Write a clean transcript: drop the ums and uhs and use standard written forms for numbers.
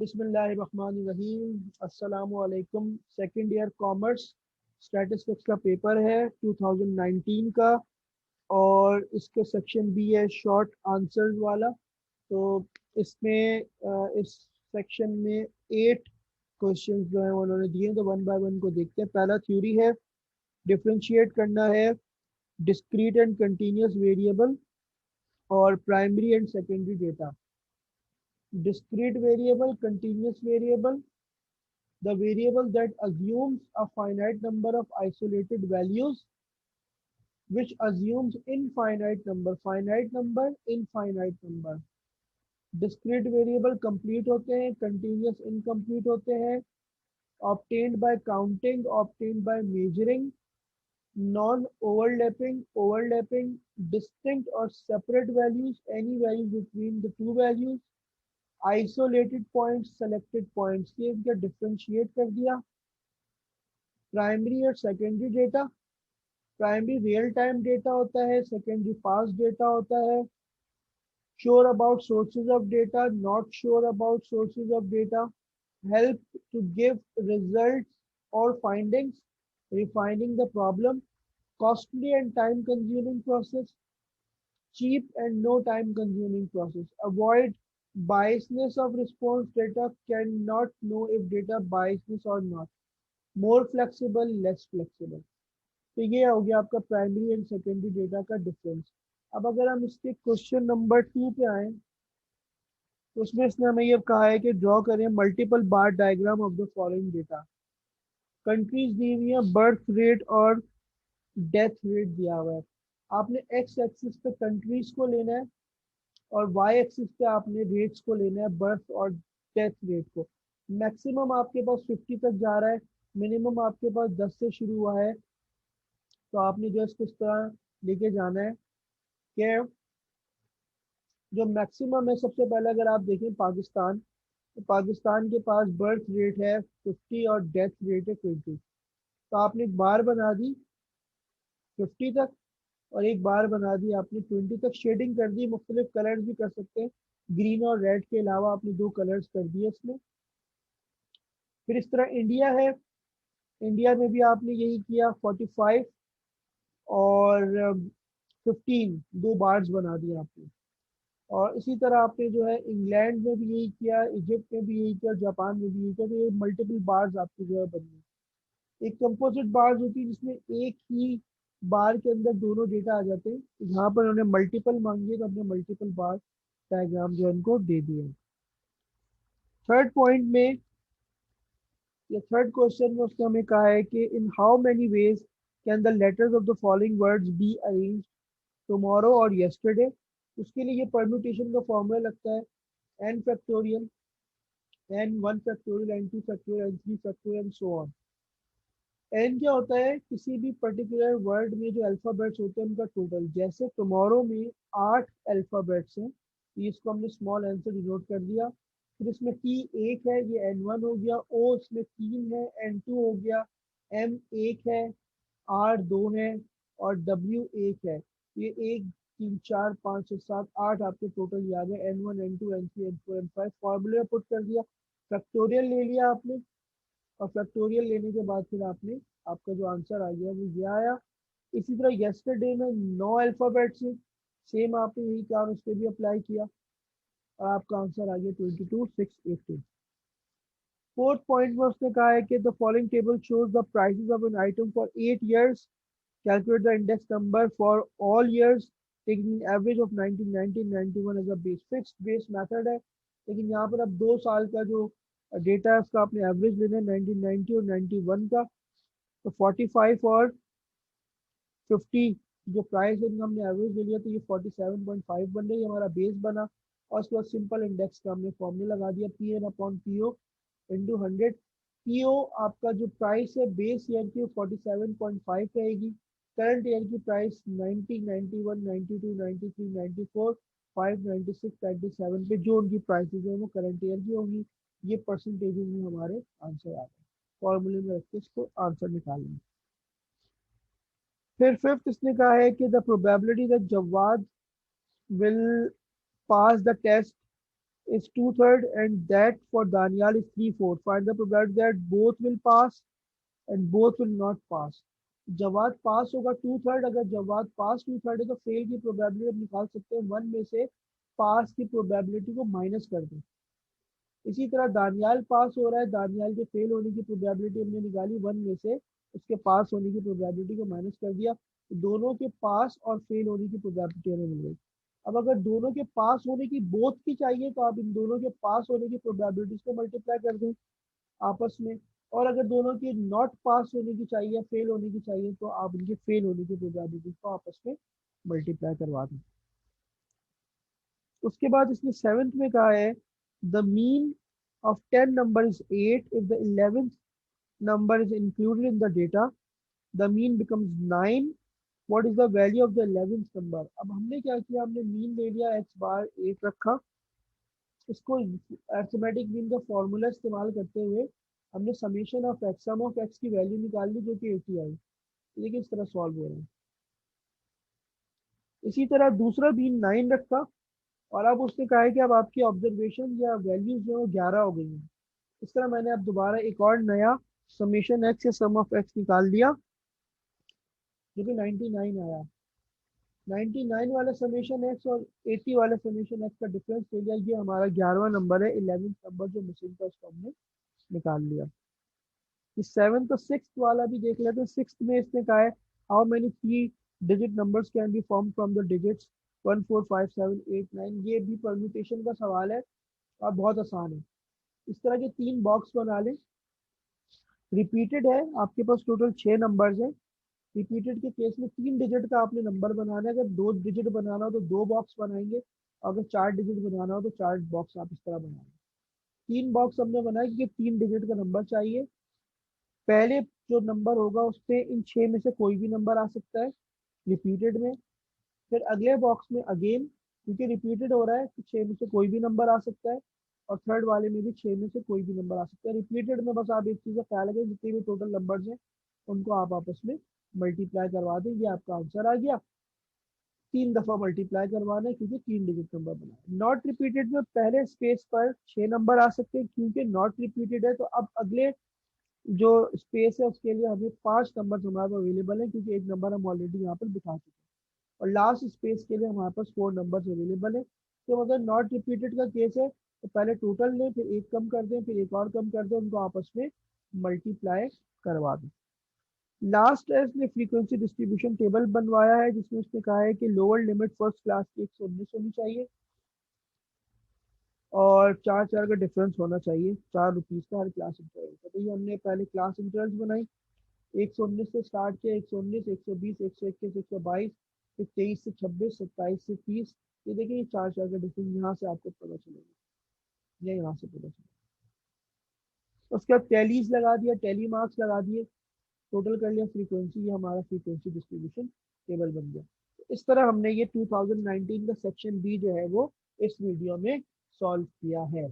बिस्मिल्लाहिर्रहमानिर्रहीम। अस्सलामु अलैकुम। सेकंड ईयर कॉमर्स स्टैटिस्टिक्स का पेपर है 2019 का, और इसके सेक्शन बी है शॉर्ट आंसर्स वाला। तो इसमें इस सेक्शन में 8 क्वेश्चंस जो हैं वो उन्होंने दिए हैं, तो वन बाय वन को देखते हैं। पहला थ्योरी है, डिफरेंशिएट करना है डिस्क्रीट एंड कंटिन्यूस वेरिएबल और primary and secondary data. Discrete variable, continuous variable, the variable that assumes a finite number of isolated values, which assumes finite number, infinite number. Discrete variable complete होते हैं, continuous incomplete होते हैं, obtained by counting, obtained by measuring, non-overlapping, overlapping, distinct or separate values, any values between the two values, isolated points, selected points। ये इनका differentiate कर दिया। Primary और secondary data, primary real time data होता है, secondary past data होता है। Sure about sources of data, not sure about sources of data, help to give results और findings, refining the problem, costly and time consuming process, cheap and no time consuming process, avoid biasness of response data, cannot know if data biasness or not, more flexible, less flexible। तो ये हो गया आपका primary and secondary data का difference. अब अगर हम इसके क्वेश्चन नंबर 2 पे आए, तो उसमें इसने हमें ये कहा है कि ड्रॉ करें multiple bar diagram of the following data. Countries दी हुई है, बर्थ रेट और डेथ रेट दिया हुआ है। आपने एक्स एक्सिस पे कंट्रीज को लेना है और वाई एक्सिस पे आपने रेट्स को लेना है, बर्थ और डेथ रेट को। मैक्सिमम आपके पास 50 तक जा रहा है, मिनिमम आपके पास 10 से शुरू हुआ है। तो आपने जो इसको इस तरह लेके जाना है कि जो मैक्सिमम है, सबसे पहले अगर आप देखें पाकिस्तान, तो पाकिस्तान के पास बर्थ रेट है 50 और डेथ रेट है 20। तो आपने एक बार बना दी 50 तक और एक बार बना दी आपने 20 तक, शेडिंग कर दी, मुख्तलिफ कलर्स भी कर सकते हैं, ग्रीन और रेड के अलावा आपने 2 कलर्स कर दिए इसमें। फिर इस तरह इंडिया है, इंडिया में भी आपने यही किया, 45 और 15, 2 बार्स बना दिए आपने। और इसी तरह आपने जो है इंग्लैंड में भी यही किया, इजिप्ट में भी यही किया, जापान में भी यही किया। तो ये मल्टीपल बार्स आपकी जो है बनी। एक कंपोजिट बार्स होती है जिसमें एक ही बार के अंदर दोनों डेटा आ जाते हैं। तो यहाँ पर उन्होंने मल्टीपल मांगी है, तो हमने मल्टीपल बार डायग्राम जो है उनको दे दिए। थर्ड पॉइंट में या थर्ड क्वेश्चन में उसने हमें कहा है कि in how many ways can the letters of the following words be arranged, tomorrow और यस्टरडे। उसके लिए ये परम्यूटेशन का फॉर्मूला लगता है, N factorial, N one factorial, N two factorial, N three factorial and so on. N क्या होता है, किसी भी पर्टिकुलर वर्ड में जो अल्फाबेट्स होते हैं उनका टोटल। जैसे टुमारो में 8 अल्फाबेट्स हैं, तो इसको हमने स्मॉल एन से डिनोट कर दिया। फिर इसमें टी एक है, ये एन वन हो गया, ओ इसमें 3 है, एन टू हो गया, एम एक है, आर 2 है और डब्ल्यू एक है। ये 1 3 4 5 6 7 8 आपके टोटल याद है, N one N two N three N four N five. फॉर्मूले पुट कर दिया, फैक्टोरियल ले लिया आपने, और फैक्टोरियल लेने के बाद फिर आपने आपका जो आंसर आ गया वो ये आया। इसी तरह येस्टरडे में 9 अल्फाबेट्स हैं, सेम आपने यही काम इस पर भी अप्लाई किया और आपका आंसर आ गया 22,680। फोर्थ पॉइंट में उसने कहा है कि the following table shows the prices of an item for 8 years, calculate the index number for all years taking average of 1990-91 as a base. Fixed base method है, लेकिन यहाँ पर अब 2 साल का जो डेटा है उसका आपने एवरेज लेना है 1990 और 91 का। तो 45 और 50 जो प्राइस है इनका हमने एवरेज ले लिया, तो ये 47.5 बन रही है, हमारा बेस बना। और उसके बाद सिंपल इंडेक्स का हमने फॉर्मूला लगा दिया, P N upon P O into 100। P O आपका जो प्राइस है बेस ईयर की 47.5 रहेगी, करंट ईयर की प्राइस 90, 91, 92, 93, 94, 5, 96, 97 पे जो उनकी प्राइसेस है वो करंट ईयर की होंगी। ये परसेंटेजेस में हमारे आंसर आ गए, फॉर्मूले में रख के इसको आंसर निकालेंगे। फिर फिफ्थ इसने कहा है कि the probability that Jawad will pass the test is 2/3 and that for Daniel is 3/4. Find the probability that both will pass and both will not pass. जवाद पास होगा 2/3, अगर जवाद पास 2/3 है तो फेल की प्रोबेबिलिटी हम निकाल सकते हैं 1 में से पास की प्रोबेबिलिटी को माइनस कर दें। इसी तरह दानियाल पास हो रहा है, दानियाल के फेल होने की प्रोबेबिलिटी हमने निकाली 1 में से उसके पास होने की प्रोबेबिलिटी को माइनस कर दिया, तो दोनों के पास और फेल होने की प्रोबेबिलिटी हमें मिल गई। अब अगर दोनों के पास होने की बोथ की चाहिए तो आप इन दोनों के पास होने की प्रोबेबिलिटीज को मल्टीप्लाई कर दें आपस में, और अगर दोनों की नॉट पास होने की चाहिए, फेल होने की चाहिए, तो आप इनके फेल होने की प्रोबेबिलिटीज को आपस में मल्टीप्लाई करवा दें। उसके बाद इसने सेवेंथ में कहा है the mean of 10 number is 8. If the 11th number is included in the data, the mean becomes 9. What is the value of the 11th number? अब हमने क्या किया, हमने मीन ले लिया x बार 8 रखा, इसको अरिथमेटिक मीन का फॉर्मूला इस्तेमाल करते हुए हमने summation of x, sum of x की वैल्यू निकाल ली जो कि 80 आई। देखिए इस तरह सॉल्व हो रहा है। इसी तरह दूसरा मीन 9 रखा और अब उसने कहा है कि अब आपकी ऑब्जर्वेशन या वैल्यूज जो है 11 हो गई हैं। इस तरह मैंने अब दोबारा एक और नया समेशन एक्स या सम ऑफ एक्स निकाल दिया जो कि 99 आया। 99 वाला समेशन एक्स और 80 वाले समेशन एक्स का डिफरेंस ले लिया, ये हमारा 11वां नंबर है, 11th नंबर जो मिसिंग था उसको हमने निकाल लिया। इस 7th और 6th वाला भी देख लेते हैं। 6th में इसने कहा है how many 3 digit numbers can be form from the digits 1 4 5 7 8 9। ये भी परम्यूटेशन का सवाल है और बहुत आसान है। इस तरह के 3 बॉक्स बना लें। रिपीटेड है, आपके पास टोटल 6 नंबर्स हैं। रिपीटेड के केस में 3 डिजिट का आपने नंबर बनाना है। अगर 2 डिजिट बनाना हो तो 2 बॉक्स बनाएंगे, अगर 4 डिजिट बनाना हो तो 4 बॉक्स आप इस तरह बनाएंगे। 3 बॉक्स हमने बनाए क्योंकि 3 डिजिट का नंबर चाहिए। पहले जो नंबर होगा उस पर इन 6 में से कोई भी नंबर आ सकता है रिपीटेड में। फिर अगले बॉक्स में अगेन क्योंकि रिपीटेड हो रहा है तो 6 में से कोई भी नंबर आ सकता है, और थर्ड वाले में भी 6 में से कोई भी नंबर आ सकता है। रिपीटेड में बस आप एक चीज़ का ख्याल रखें, जितने भी टोटल नंबर्स हैं उनको आप आपस में मल्टीप्लाई करवा दें। ये आपका आंसर आ गया। 3 दफा मल्टीप्लाई करवाना है क्योंकि 3 डिजिट नंबर बना है। नॉट रिपीटेड में पहले स्पेस पर 6 नंबर आ सकते हैं, क्योंकि नॉट रिपीटेड है तो अब अगले जो स्पेस है उसके लिए हमें 5 नंबर हमारे पास अवेलेबल है, क्योंकि एक नंबर हम ऑलरेडी यहाँ पर बिठा चुके हैं। और लास्ट स्पेस के लिए हमारे पास 4 नंबर अवेलेबल है। तो अगर नॉट रिपीटेड का केस है तो पहले टोटल लें, फिर एक कम कर दें, फिर एक और कम कर दें, उनको आपस में मल्टीप्लाई करवा दें। लास्ट है इसने फ्रीक्वेंसी डिस्ट्रीब्यूशन टेबल बनवाया है, जिसमें उसने कहा है कि लोअर लिमिट फर्स्ट क्लास की 119 होनी चाहिए और 4 4 का डिफरेंस होना चाहिए, ₹4 का हर क्लास इंटरवल का। तो ये हमने पहले क्लास इंटरवल्स बनाई, 119 से स्टार्ट किया, 119 120 121 122, फिर 23 से 26 27 से 30। ये देखिए ये 4 4 का डिफरेंस यहाँ से आपको पता चलेगा, या यहाँ से पता चलेगा। उसके बाद टैलीज लगा दिया, टैली मार्क्स लगा दिए, टोटल कर लिया फ्रीक्वेंसी, ये हमारा फ्रीक्वेंसी डिस्ट्रीब्यूशन टेबल बन गया। तो इस तरह हमने ये 2019 का सेक्शन बी जो है वो इस वीडियो में सॉल्व किया है।